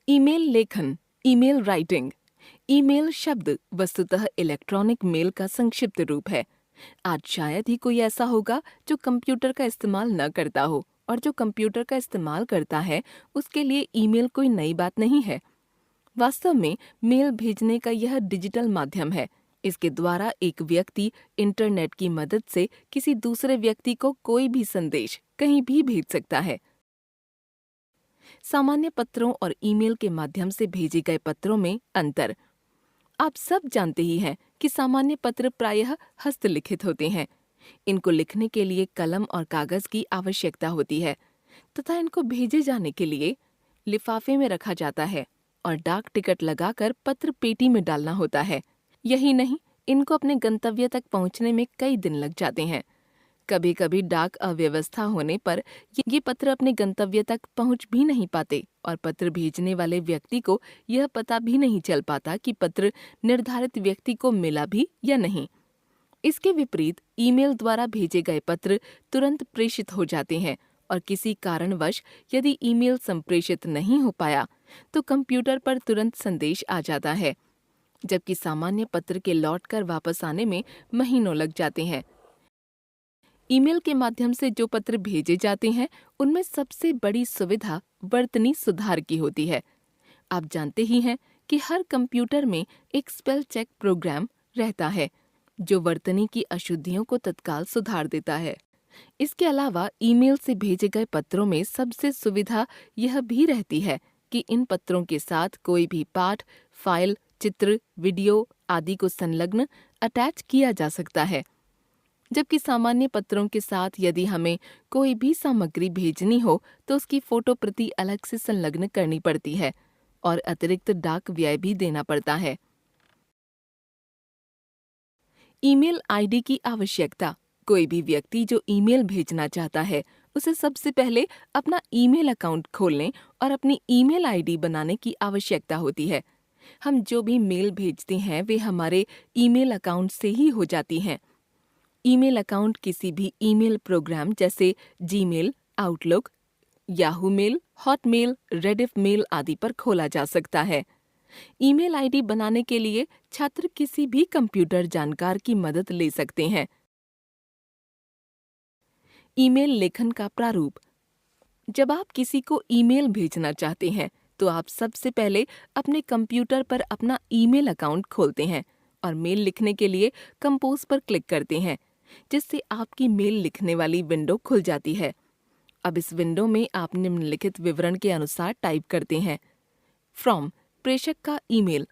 Email लेखन, email writing. Email शब्द वस्तुतः इलेक्ट्रॉनिक मेल का संक्षिप्त रूप है। आज शायद ही कोई ऐसा होगा जो कंप्यूटर का इस्तेमाल न करता हो, और जो कंप्यूटर का इस्तेमाल करता है उसके लिए ईमेल कोई नई बात नहीं है। वास्तव में मेल भेजने का यह डिजिटल माध्यम है। इसके द्वारा एक व्यक्ति इंटरनेट की मदद से किसी दूसरे व्यक्ति को कोई भी संदेश कहीं भी भेज सकता है। सामान्य पत्रों और ईमेल के माध्यम से भेजे गए पत्रों में अंतर। आप सब जानते ही हैं कि सामान्य पत्र प्रायः हस्तलिखित होते हैं। इनको लिखने के लिए कलम और कागज की आवश्यकता होती है तथा इनको भेजे जाने के लिए लिफाफे में रखा जाता है और डाक टिकट लगाकर पत्र पेटी में डालना होता है। यही नहीं, इनको अपने गंतव्य तक पहुंचने में कई दिन लग जाते हैं। कभी कभी डाक अव्यवस्था होने पर ये पत्र अपने गंतव्य तक पहुंच भी नहीं पाते और पत्र भेजने वाले व्यक्ति को यह पता भी नहीं चल पाता कि पत्र निर्धारित व्यक्ति को मिला भी या नहीं। इसके विपरीत ईमेल द्वारा भेजे गए पत्र तुरंत प्रेषित हो जाते हैं और किसी कारणवश यदि ईमेल संप्रेषित नहीं हो पाया तो कंप्यूटर पर तुरंत संदेश आ जाता है, जबकि सामान्य पत्र के लौटकर वापस आने में महीनों लग जाते हैं। ईमेल के माध्यम से जो पत्र भेजे जाते हैं उनमें सबसे बड़ी सुविधा वर्तनी सुधार की होती है। आप जानते ही हैं कि हर कंप्यूटर में एक स्पेल चेक प्रोग्राम रहता है जो वर्तनी की अशुद्धियों को तत्काल सुधार देता है। इसके अलावा ईमेल से भेजे गए पत्रों में सबसे सुविधा यह भी रहती है कि इन पत्रों के साथ कोई भी पाठ, फाइल, चित्र, वीडियो आदि को संलग्न अटैच किया जा सकता है। जबकि सामान्य पत्रों के साथ यदि हमें कोई भी सामग्री भेजनी हो तो उसकी फोटो प्रति अलग से संलग्न करनी पड़ती है और अतिरिक्त डाक व्यय भी देना पड़ता है। ईमेल आईडी की आवश्यकता। कोई भी व्यक्ति जो ईमेल भेजना चाहता है उसे सबसे पहले अपना ईमेल अकाउंट खोलने और अपनी ईमेल आईडी बनाने की आवश्यकता होती है। हम जो भी मेल भेजते हैं वे हमारे ईमेल अकाउंट से ही हो जाती हैं। ईमेल अकाउंट किसी भी ईमेल प्रोग्राम जैसे Gmail, Outlook, Yahoo mail, Hotmail, Rediff mail आदि पर खोला जा सकता है। ईमेल आईडी बनाने के लिए छात्र किसी भी कंप्यूटर जानकार की मदद ले सकते हैं। ईमेल लेखन का प्रारूप। जब आप किसी को ईमेल भेजना चाहते हैं तो आप सबसे पहले अपने कंप्यूटर पर अपना ईमेल अकाउंट खोलते हैं और मेल लिखने के लिए कंपोज पर क्लिक करते हैं, जिससे आपकी मेल लिखने वाली विंडो खुल जाती है। अब इस विंडो में आप निम्नलिखित विवरण के अनुसार टाइप करते हैं। फ्रॉम, प्रेषक का ईमेल।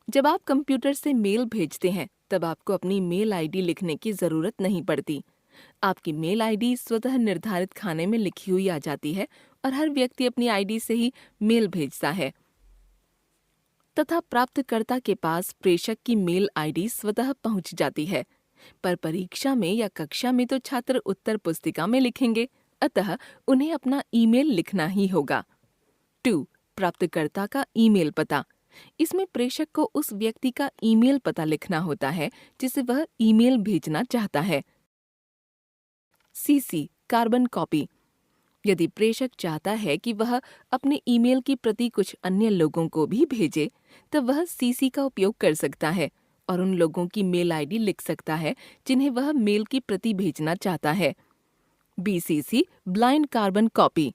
जब आप कंप्यूटर से मेल भेजते हैं तब आपको अपनी मेल आईडी लिखने की जरूरत नहीं पड़ती। आपकी मेल आईडी स्वतः निर्धारित खाने में लिखी हुई आ जाती है और हर व्यक्ति अपनी आईडी से ही मेल भेजता है तथा प्राप्तकर्ता के पास प्रेषक की मेल आईडी स्वतः पहुंच जाती है। पर परीक्षा में या कक्षा में तो छात्र उत्तर पुस्तिका में लिखेंगे, अतः उन्हें अपना ईमेल लिखना ही होगा। 2. प्राप्तकर्ता का ईमेल पता। इसमें प्रेषक को उस व्यक्ति का ईमेल पता लिखना होता है जिसे वह ईमेल भेजना चाहता है। CC, carbon copy. यदि प्रेषक चाहता है कि वह अपने ईमेल की प्रति कुछ अन्य लोगों को भी भेजे, तब वह सीसी का उपयोग कर सकता है और उन लोगों की मेल आईडी लिख सकता है जिन्हें वह मेल की प्रति भेजना चाहता है। BCC, blind carbon copy.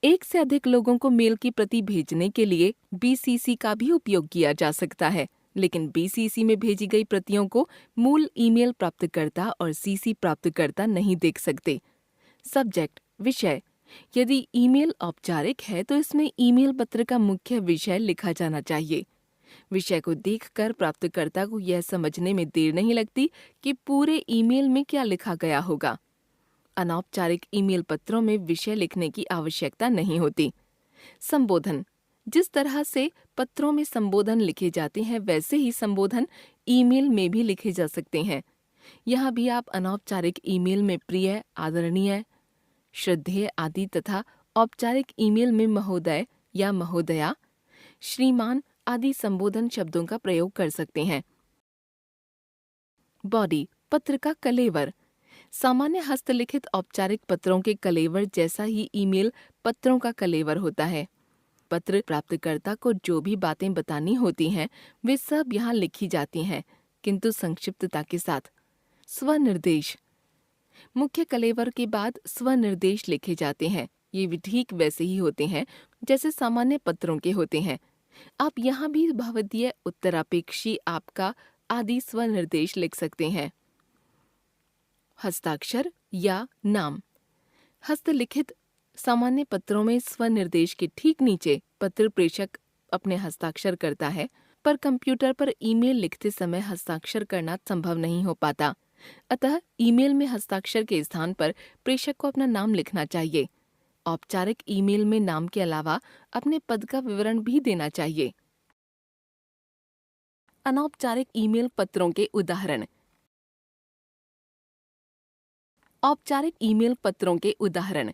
एक से अधिक लोगों को मेल की प्रति भेजने के लिए बीसीसी का भी उपयोग किया जा सकता है, लेकिन बीसीसी में भेजी गई प्रतियों को मूल ईमेल प्राप्तकर्ता और सीसी प्राप्तकर्ता नहीं देख सकते। सब्जेक्ट, विषय। यदि ईमेल औपचारिक है तो इसमें ईमेल पत्र का मुख्य विषय लिखा जाना चाहिए। विषय को देखकर प्राप्तकर्ता को यह समझने में देर नहीं लगती कि पूरे ईमेल में क्या लिखा गया होगा। अनौपचारिक ईमेल पत्रों में विषय लिखने की आवश्यकता नहीं होती। संबोधन। जिस तरह से पत्रों में संबोधन लिखे जाते हैं वैसे ही संबोधन ईमेल में भी लिखे जा सकते हैं। यहाँ भी आप अनौपचारिक ईमेल में प्रिय, आदरणीय, श्रद्धेय आदि तथा औपचारिक ईमेल में महोदय या महोदया, श्रीमान आदि संबोधन शब्दों का प्रयोग कर सकते हैं। बॉडी, पत्र का कलेवर। सामान्य हस्तलिखित औपचारिक पत्रों के कलेवर जैसा ही ईमेल पत्रों का कलेवर होता है। पत्र प्राप्तकर्ता को जो भी बातें बतानी होती हैं वे सब यहाँ लिखी जाती हैं, किंतु संक्षिप्तता के साथ। स्वनिर्देश। मुख्य कलेवर के बाद स्वनिर्देश लिखे जाते हैं। ये भी ठीक वैसे ही होते हैं जैसे सामान्य पत्रों के होते हैं। आप यहाँ भी भवदीय, उत्तरापेक्षी, आपका आदि स्वनिर्देश लिख सकते हैं। हस्ताक्षर या नाम। हस्तलिखित सामान्य पत्रों में स्वनिर्देश के ठीक नीचे पत्र प्रेषक अपने हस्ताक्षर करता है, पर कंप्यूटर पर ईमेल लिखते समय हस्ताक्षर करना संभव नहीं हो पाता। अतः ईमेल में हस्ताक्षर के स्थान पर प्रेषक को अपना नाम लिखना चाहिए। औपचारिक ईमेल में नाम के अलावा अपने पद का विवरण भी देना चाहिए। अनौपचारिक ईमेल पत्रों के उदाहरण। औपचारिक ईमेल पत्रों के उदाहरण